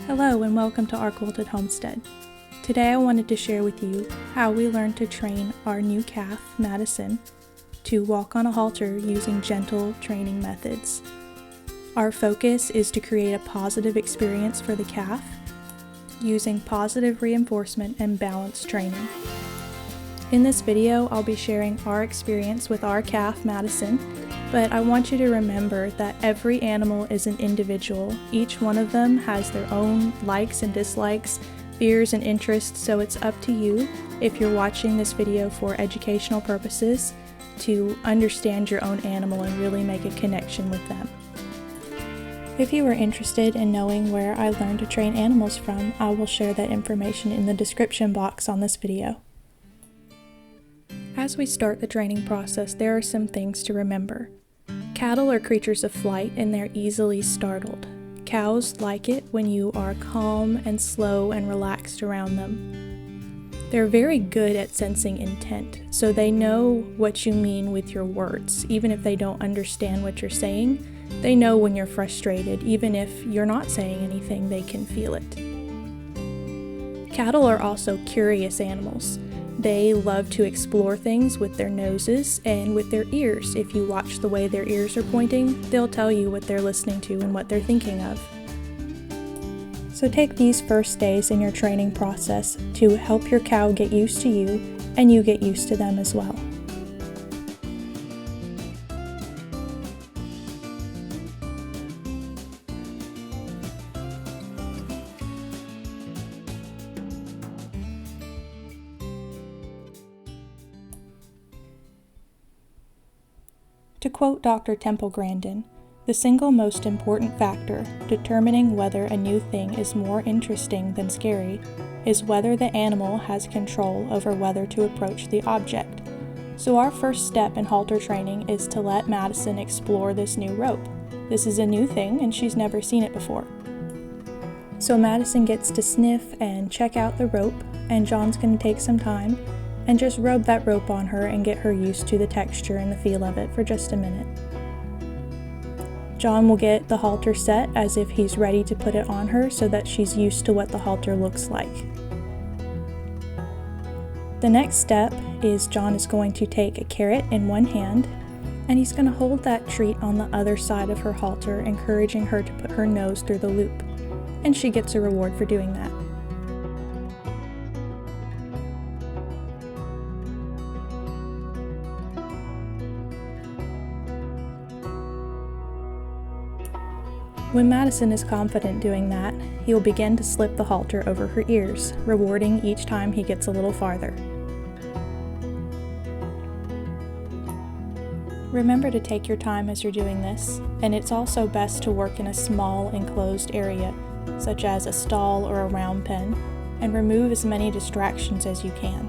Hello and welcome to our quilted homestead. Today I wanted to share with you how we learned to train our new calf, Madison, to walk on a halter using gentle training methods. Our focus is to create a positive experience for the calf using positive reinforcement and balanced training. In this video, I'll be sharing our experience with our calf, Madison, but I want you to remember that every animal is an individual. Each one of them has their own likes and dislikes, fears and interests, so it's up to you, if you're watching this video for educational purposes, to understand your own animal and really make a connection with them. If you are interested in knowing where I learned to train animals from, I will share that information in the description box on this video. As we start the training process, there are some things to remember. Cattle are creatures of flight and they're easily startled. Cows like it when you are calm and slow and relaxed around them. They're very good at sensing intent, so they know what you mean with your words. Even if they don't understand what you're saying, they know when you're frustrated. Even if you're not saying anything, they can feel it. Cattle are also curious animals. They love to explore things with their noses and with their ears. If you watch the way their ears are pointing, they'll tell you what they're listening to and what they're thinking of. So take these first days in your training process to help your cow get used to you and you get used to them as well. To quote Dr. Temple Grandin, the single most important factor determining whether a new thing is more interesting than scary is whether the animal has control over whether to approach the object. So our first step in halter training is to let Madison explore this new rope. This is a new thing and she's never seen it before. So Madison gets to sniff and check out the rope, and John's going to take some time and just rub that rope on her and get her used to the texture and the feel of it for just a minute. John will get the halter set as if he's ready to put it on her so that she's used to what the halter looks like. The next step is John is going to take a carrot in one hand and he's going to hold that treat on the other side of her halter, encouraging her to put her nose through the loop, and she gets a reward for doing that. When Madison is confident doing that, he will begin to slip the halter over her ears, rewarding each time he gets a little farther. Remember to take your time as you're doing this, and it's also best to work in a small enclosed area, such as a stall or a round pen, and remove as many distractions as you can.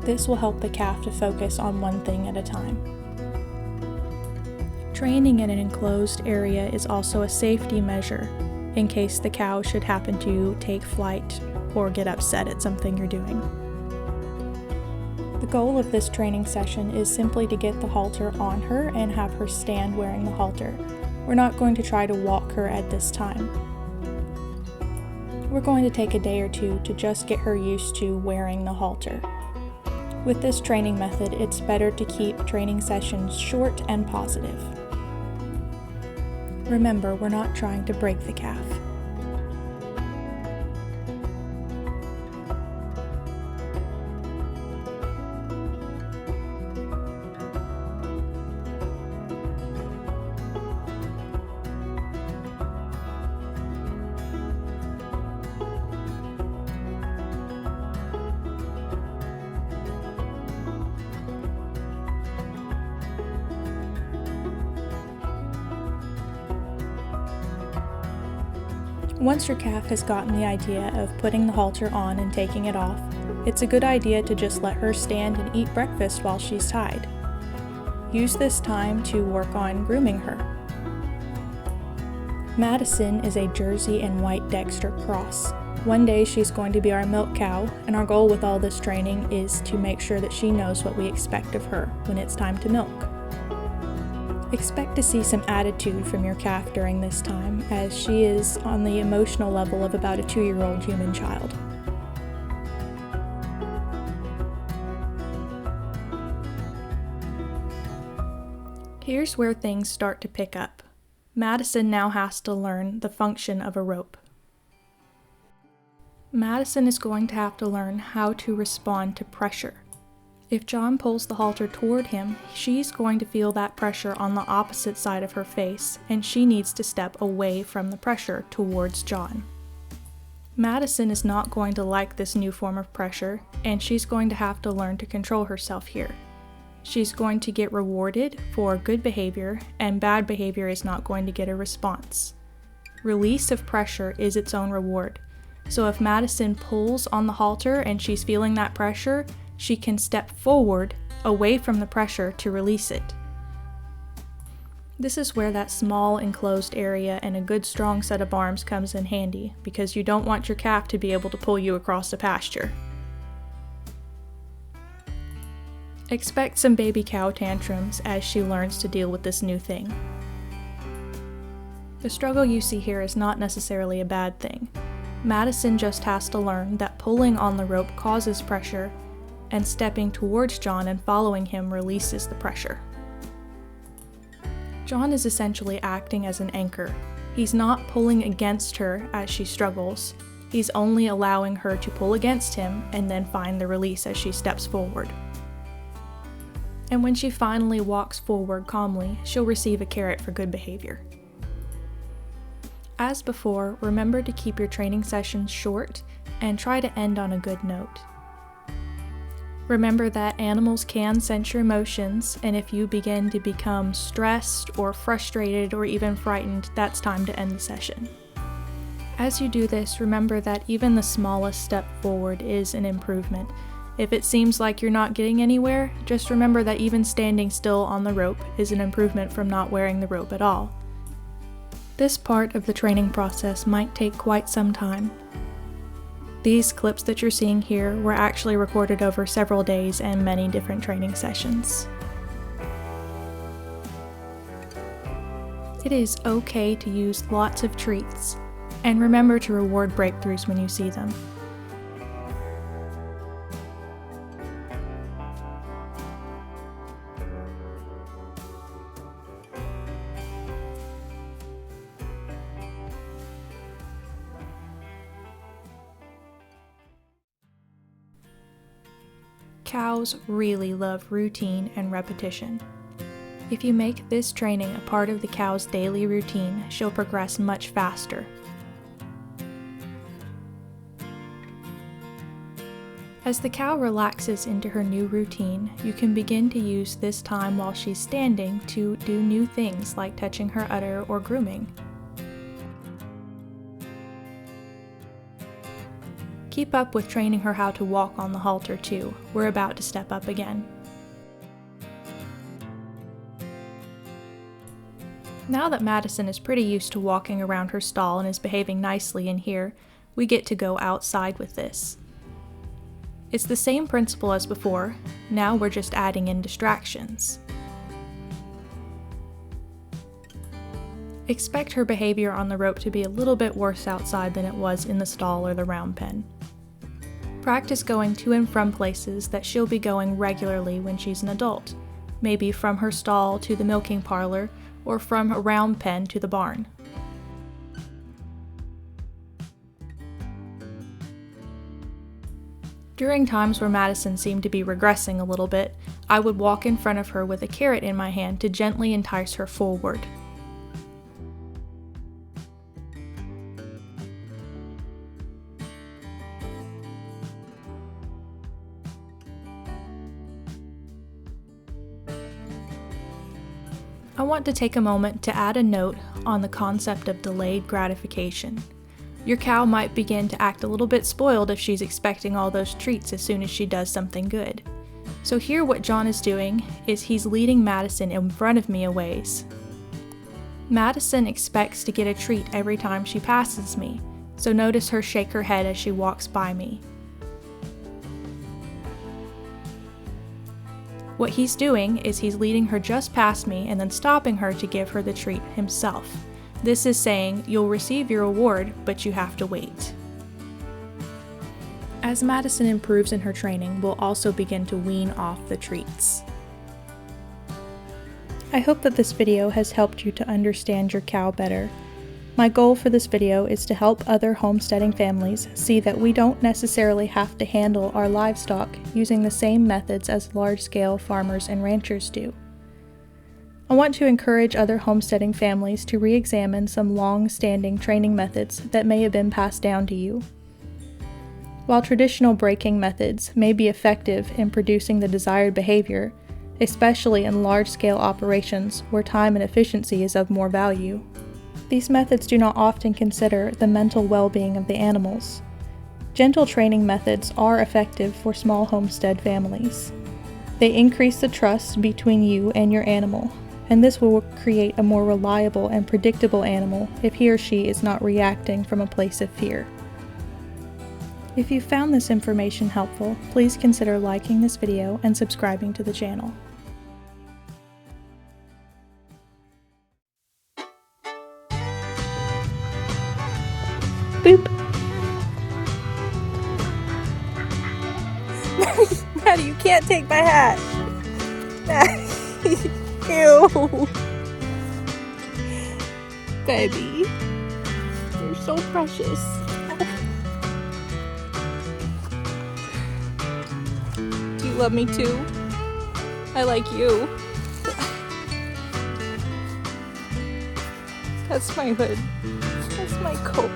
This will help the calf to focus on one thing at a time. Training in an enclosed area is also a safety measure in case the cow should happen to take flight or get upset at something you're doing. The goal of this training session is simply to get the halter on her and have her stand wearing the halter. We're not going to try to walk her at this time. We're going to take a day or two to just get her used to wearing the halter. With this training method, it's better to keep training sessions short and positive. Remember, we're not trying to break the calf. Once your calf has gotten the idea of putting the halter on and taking it off, it's a good idea to just let her stand and eat breakfast while she's tied. Use this time to work on grooming her. Madison is a Jersey and White Dexter cross. One day she's going to be our milk cow, and our goal with all this training is to make sure that she knows what we expect of her when it's time to milk. Expect to see some attitude from your calf during this time, as she is on the emotional level of about a 2-year-old human child. Here's where things start to pick up. Madison now has to learn the function of a rope. Madison is going to have to learn how to respond to pressure. If John pulls the halter toward him, she's going to feel that pressure on the opposite side of her face, and she needs to step away from the pressure towards John. Madison is not going to like this new form of pressure, and she's going to have to learn to control herself here. She's going to get rewarded for good behavior, and bad behavior is not going to get a response. Release of pressure is its own reward. So if Madison pulls on the halter and she's feeling that pressure, she can step forward away from the pressure to release it. This is where that small enclosed area and a good strong set of arms comes in handy, because you don't want your calf to be able to pull you across the pasture. Expect some baby cow tantrums as she learns to deal with this new thing. The struggle you see here is not necessarily a bad thing. Madison just has to learn that pulling on the rope causes pressure, and stepping towards John and following him releases the pressure. John is essentially acting as an anchor. He's not pulling against her as she struggles. He's only allowing her to pull against him and then find the release as she steps forward. And when she finally walks forward calmly, she'll receive a carrot for good behavior. As before, remember to keep your training sessions short and try to end on a good note. Remember that animals can sense your emotions, and if you begin to become stressed or frustrated or even frightened, that's time to end the session. As you do this, remember that even the smallest step forward is an improvement. If it seems like you're not getting anywhere, just remember that even standing still on the rope is an improvement from not wearing the rope at all. This part of the training process might take quite some time. These clips that you're seeing here were actually recorded over several days and many different training sessions. It is okay to use lots of treats, and remember to reward breakthroughs when you see them. Cows really love routine and repetition. If you make this training a part of the cow's daily routine, she'll progress much faster. As the cow relaxes into her new routine, you can begin to use this time while she's standing to do new things like touching her udder or grooming. Keep up with training her how to walk on the halter too. We're about to step up again. Now that Madison is pretty used to walking around her stall and is behaving nicely in here, we get to go outside with this. It's the same principle as before, now we're just adding in distractions. Expect her behavior on the rope to be a little bit worse outside than it was in the stall or the round pen. Practice going to and from places that she'll be going regularly when she's an adult, maybe from her stall to the milking parlor or from a round pen to the barn. During times where Madison seemed to be regressing a little bit, I would walk in front of her with a carrot in my hand to gently entice her forward. I want to take a moment to add a note on the concept of delayed gratification. Your cow might begin to act a little bit spoiled if she's expecting all those treats as soon as she does something good. So here what John is doing is he's leading Madison in front of me a ways. Madison expects to get a treat every time she passes me, so notice her shake her head as she walks by me. What he's doing is he's leading her just past me and then stopping her to give her the treat himself. This is saying, you'll receive your reward, but you have to wait. As Madison improves in her training, we'll also begin to wean off the treats. I hope that this video has helped you to understand your cow better. My goal for this video is to help other homesteading families see that we don't necessarily have to handle our livestock using the same methods as large-scale farmers and ranchers do. I want to encourage other homesteading families to re-examine some long-standing training methods that may have been passed down to you. While traditional breaking methods may be effective in producing the desired behavior, especially in large-scale operations where time and efficiency is of more value, these methods do not often consider the mental well-being of the animals. Gentle training methods are effective for small homestead families. They increase the trust between you and your animal, and this will create a more reliable and predictable animal if he or she is not reacting from a place of fear. If you found this information helpful, please consider liking this video and subscribing to the channel. Boop! Maddie, you can't take my hat! Ew! Baby, you're so precious. Do you love me too? I like you. That's my hood. That's my coat.